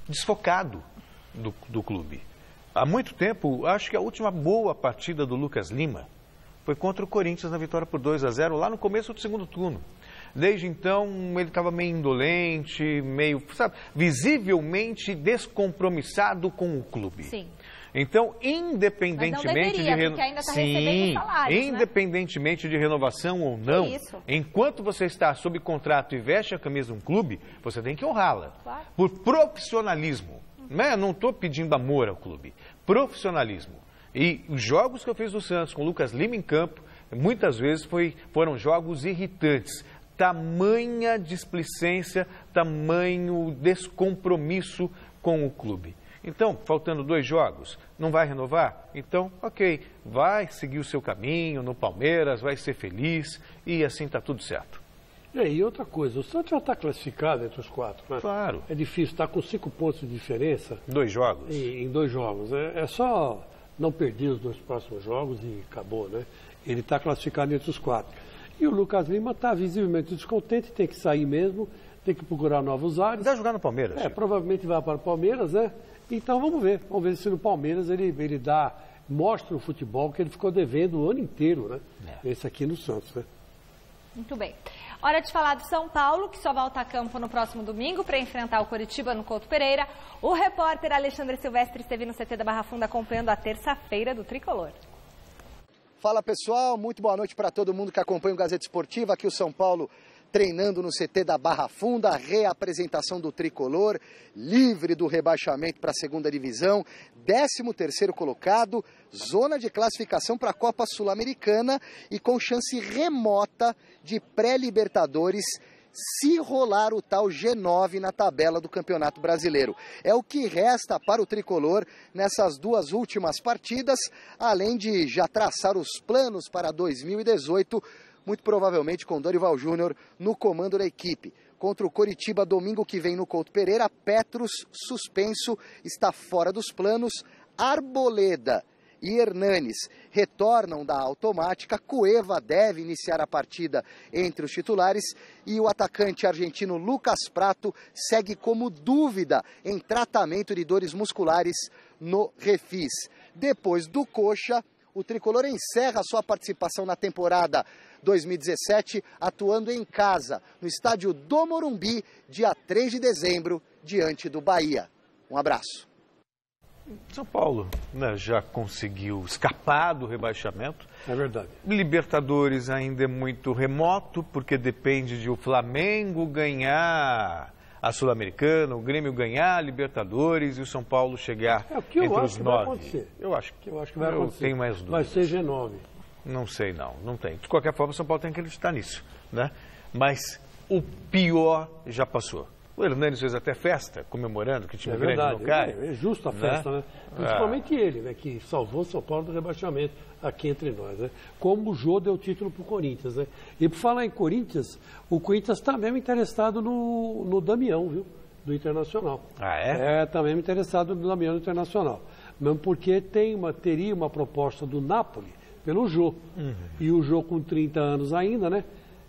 desfocado do clube. Há muito tempo, acho que a última boa partida do Lucas Lima foi contra o Corinthians na vitória por 2-0, lá no começo do segundo turno. Desde então, ele estava meio indolente, meio, sabe, visivelmente descompromissado com o clube. Sim. Então, independentemente independentemente de renovação ou não, enquanto você está sob contrato e veste a camisa de um clube, você tem que honrá-la. Claro. Por profissionalismo. Né? Não estou pedindo amor ao clube. Profissionalismo. E os jogos que eu fiz do Santos com o Lucas Lima em campo, muitas vezes foram jogos irritantes. Tamanha displicência, tamanho descompromisso com o clube. Então, faltando 2 jogos, não vai renovar? Então, ok, vai seguir o seu caminho no Palmeiras, vai ser feliz e assim está tudo certo. E outra coisa, o Santos já está classificado entre os 4, né? Claro. É difícil, está com 5 pontos de diferença. 2 jogos? Em 2 jogos. É só não perder os 2 próximos jogos e acabou, né? Ele está classificado entre os 4. E o Lucas Lima está visivelmente descontente, tem que sair mesmo, tem que procurar novos ares. Vai jogar no Palmeiras? Provavelmente vai para o Palmeiras, né? Então vamos ver se no Palmeiras ele mostra o futebol que ele ficou devendo o ano inteiro, né? Esse aqui no Santos, né? Muito bem. Hora de falar do São Paulo, que só volta a campo no próximo domingo para enfrentar o Coritiba no Couto Pereira. O repórter Alexandre Silvestre esteve no CT da Barra Funda acompanhando a terça-feira do Tricolor. Fala pessoal, muito boa noite para todo mundo que acompanha o Gazeta Esportiva. Aqui o São Paulo treinando no CT da Barra Funda, a reapresentação do Tricolor, livre do rebaixamento para a segunda divisão, 13º colocado, zona de classificação para a Copa Sul-Americana e com chance remota de pré-Libertadores se rolar o tal G9 na tabela do Campeonato Brasileiro. É o que resta para o Tricolor nessas 2 últimas partidas, além de já traçar os planos para 2018, muito provavelmente com Dorival Júnior no comando da equipe. Contra o Coritiba, domingo que vem no Couto Pereira, Petros, suspenso, está fora dos planos. Arboleda e Hernanes retornam da automática. Cueva deve iniciar a partida entre os titulares. E o atacante argentino Lucas Prato segue como dúvida em tratamento de dores musculares no Refis. Depois do Coxa, o Tricolor encerra sua participação na temporada 2017, atuando em casa, no estádio do Morumbi, dia 3 de dezembro, diante do Bahia. Um abraço. São Paulo, né, já conseguiu escapar do rebaixamento. É verdade. Libertadores ainda é muito remoto, porque depende de o Flamengo ganhar a Sul-Americana, o Grêmio ganhar a Libertadores e o São Paulo chegar entre os 9. Eu acho que vai acontecer. Eu tenho mais dúvidas. Vai ser G9. Não sei, não tem. De qualquer forma, o São Paulo tem que acreditar nisso, né? Mas o pior já passou. O Hernanes fez até festa, comemorando que o time grande não cai. É justo a festa, né? Principalmente ele, né? Que salvou o São Paulo do rebaixamento aqui entre nós, né? Como o Jô deu o título para o Corinthians, né? E por falar em Corinthians, o Corinthians está mesmo interessado no Damião, viu? Do Internacional. Ah, é? Está mesmo interessado no Damião do Internacional. Mesmo porque teria uma proposta do Napoli pelo Jô. E o Jô com 30 anos ainda, né?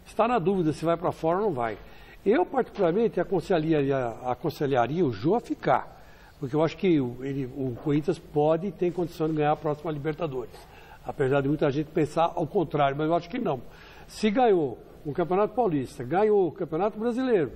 Está na dúvida se vai para fora ou não vai. Eu, particularmente, aconselharia o Jô a ficar. Porque eu acho que o Corinthians pode e tem condição de ganhar a próxima Libertadores. Apesar de muita gente pensar ao contrário, mas eu acho que não. Se ganhou o Campeonato Paulista, ganhou o Campeonato Brasileiro,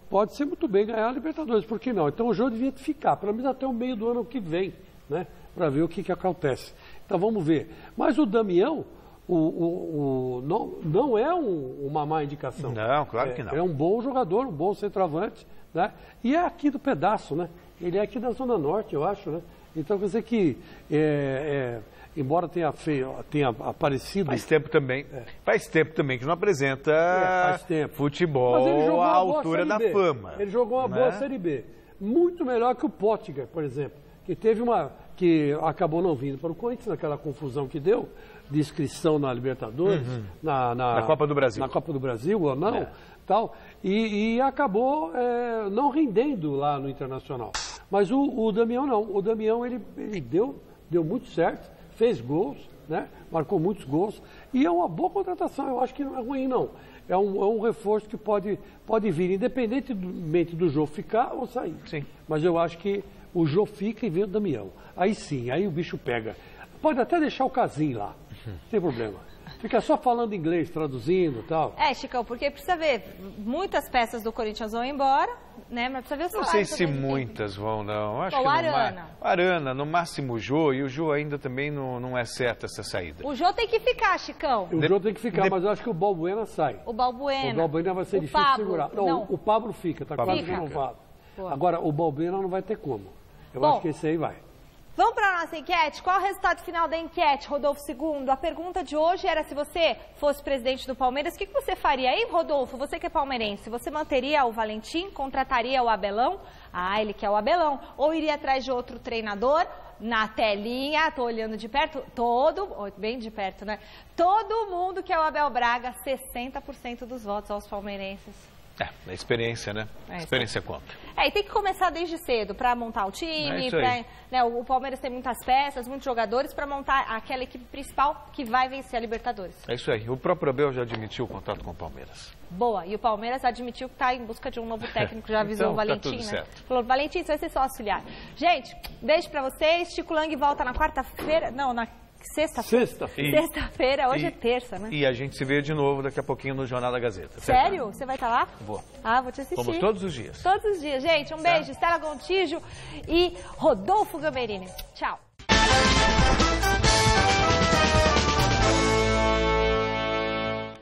pode ser muito bem ganhar a Libertadores, por que não? Então o Jô devia ficar, pelo menos até o meio do ano que vem, né? Para ver o que acontece. Então vamos ver. Mas o Damião não é uma má indicação. Não, claro que não. É um bom jogador, um bom centroavante, né? E é aqui do pedaço, né? Ele é aqui da Zona Norte, eu acho, né? Então quer dizer que, embora tenha aparecido... Faz tempo também que não apresenta futebol à altura da fama. Ele jogou uma boa Série B. Muito melhor que o Pottinger, por exemplo, que acabou não vindo para o Corinthians, naquela confusão que deu, de inscrição na Libertadores, na Copa do Brasil. Na Copa do Brasil ou não, tal, e acabou não rendendo lá no Internacional. Mas o Damião não. O Damião ele deu muito certo, fez gols, né? Marcou muitos gols e é uma boa contratação. Eu acho que não é ruim, não. É um reforço que pode vir, independentemente do Jô ficar ou sair. Sim. Mas eu acho que o Jô fica e vem o Damião. Aí sim, aí o bicho pega. Pode até deixar o Casim lá, não tem problema. Fica só falando inglês, traduzindo e tal. Chicão, porque precisa ver, muitas peças do Corinthians vão embora, né? Mas precisa ver o salário. Não sei se muitas vão, não. Acho que Arana. Arana, no máximo o Jô, e o Jô ainda também não é certa essa saída. O Jô tem que ficar, Chicão. O Jô tem que ficar, mas eu acho que o Balbuena sai. O Balbuena vai ser difícil de segurar. Não, o Pablo fica, tá quase renovado. Agora, o Balbuena não vai ter como. Eu acho que esse aí vai. Vamos para a nossa enquete? Qual o resultado final da enquete, Rodolfo II? A pergunta de hoje era se você fosse presidente do Palmeiras, o que você faria? Aí, Rodolfo, você que é palmeirense, você manteria o Valentim, contrataria o Abelão? Ele quer o Abelão. Ou iria atrás de outro treinador? Na telinha, tô olhando de perto, bem de perto, né? Todo mundo quer o Abel Braga, 60% dos votos aos palmeirenses. A experiência, né? A experiência conta. E tem que começar desde cedo para montar o time, o Palmeiras tem muitas peças, muitos jogadores para montar aquela equipe principal que vai vencer a Libertadores. É isso aí. O próprio Abel já admitiu o contato com o Palmeiras. Boa. E o Palmeiras admitiu que está em busca de um novo técnico, já avisou o Valentim, tá tudo certo. Falou, Valentim, você vai ser só auxiliar. Gente, beijo para vocês. Chico Lang volta na quarta-feira, na sexta-feira. Sexta-feira, hoje é terça, né? E a gente se vê de novo daqui a pouquinho no Jornal da Gazeta. Sério? Você vai estar lá? Vou. Vou te assistir. Vamos todos os dias. Todos os dias, gente. Um beijo. Estela Gontijo e Rodolfo Gamberini. Tchau.